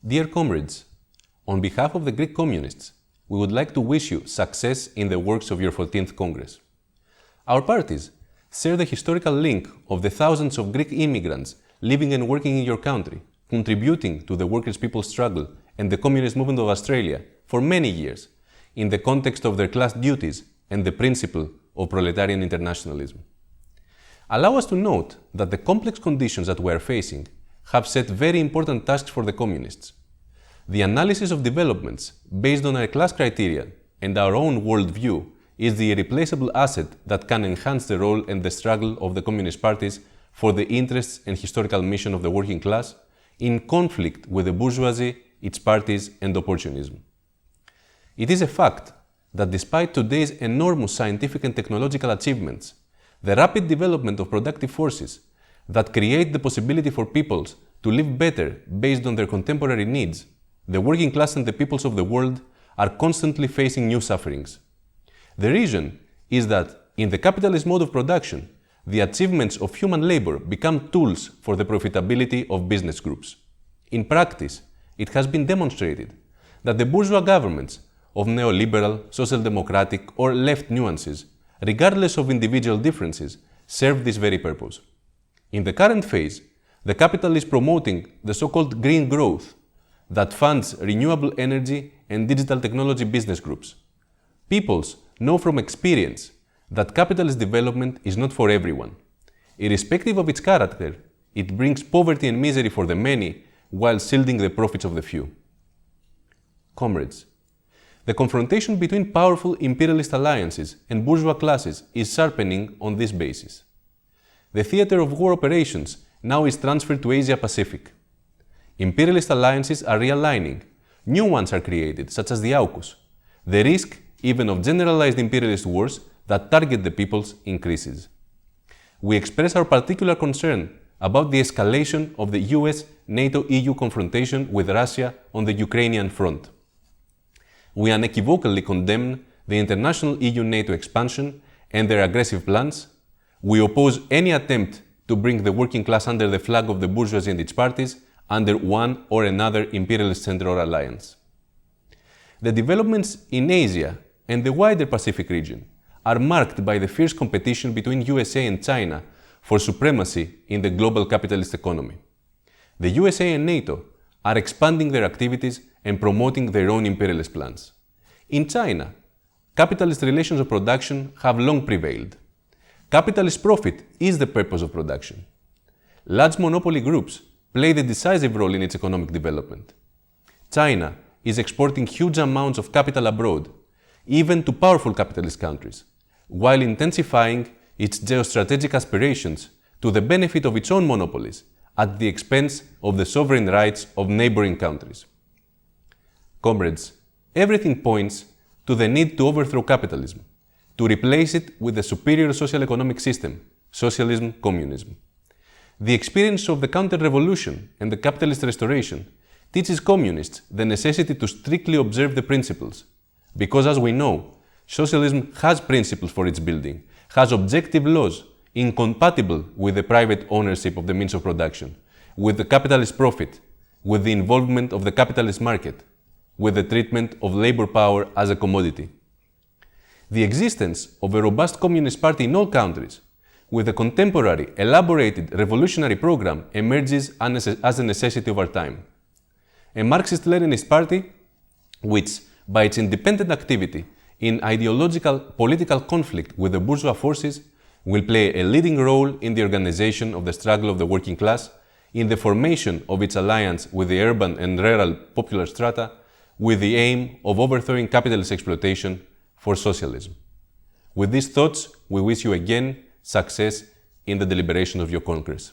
Dear comrades, on behalf of the Greek communists, we would like to wish you success in the works of your 14th Congress. Our parties share the historical link of the thousands of Greek immigrants living and working in your country, contributing to the workers' people's struggle and the communist movement of Australia for many years, in the context of their class duties and the principle of proletarian internationalism. Allow us to note that the complex conditions that we are facing have set very important tasks for the communists. The analysis of developments based on our class criteria and our own worldview is the irreplaceable asset that can enhance the role and the struggle of the communist parties for the interests and historical mission of the working class in conflict with the bourgeoisie, its parties, and opportunism. It is a fact that despite today's enormous scientific and technological achievements, the rapid development of productive forces that create the possibility for peoples to live better based on their contemporary needs, the working class and the peoples of the world are constantly facing new sufferings. The reason is that in the capitalist mode of production, the achievements of human labor become tools for the profitability of business groups. In practice, it has been demonstrated that the bourgeois governments of neoliberal, social democratic, or left nuances, regardless of individual differences, serve this very purpose. In the current phase, the capital is promoting the so-called green growth that funds renewable energy and digital technology business groups. Peoples know from experience that capitalist development is not for everyone. Irrespective of its character, it brings poverty and misery for the many while shielding the profits of the few. Comrades, the confrontation between powerful imperialist alliances and bourgeois classes is sharpening on this basis. The theater of war operations now is transferred to Asia Pacific. Imperialist alliances are realigning. New ones are created, such as the AUKUS. The risk, even of generalized imperialist wars that target the peoples, increases. We express our particular concern about the escalation of the US-NATO-EU confrontation with Russia on the Ukrainian front. We unequivocally condemn the international EU-NATO expansion and their aggressive plans. We oppose any attempt to bring the working class under the flag of the bourgeoisie and its parties under one or another imperialist center or alliance. The developments in Asia and the wider Pacific region are marked by the fierce competition between USA and China for supremacy in the global capitalist economy. The USA and NATO are expanding their activities and promoting their own imperialist plans. In China, capitalist relations of production have long prevailed. Capitalist profit is the purpose of production. Large monopoly groups play the decisive role in its economic development. China is exporting huge amounts of capital abroad, even to powerful capitalist countries, while intensifying its geostrategic aspirations to the benefit of its own monopolies at the expense of the sovereign rights of neighboring countries. Comrades, everything points to the need to overthrow capitalism, to replace it with a superior socio-economic system, socialism, communism. The experience of the counter-revolution and the capitalist restoration teaches communists the necessity to strictly observe the principles, because as we know, socialism has principles for its building, has objective laws incompatible with the private ownership of the means of production, with the capitalist profit, with the involvement of the capitalist market, with the treatment of labor power as a commodity. The existence of a robust communist party in all countries, with a contemporary, elaborated, revolutionary program emerges as a necessity of our time. A Marxist-Leninist party, which, by its independent activity in ideological political conflict with the bourgeois forces, will play a leading role in the organization of the struggle of the working class, in the formation of its alliance with the urban and rural popular strata, with the aim of overthrowing capitalist exploitation for socialism. With these thoughts, we wish you again success in the deliberation of your Congress.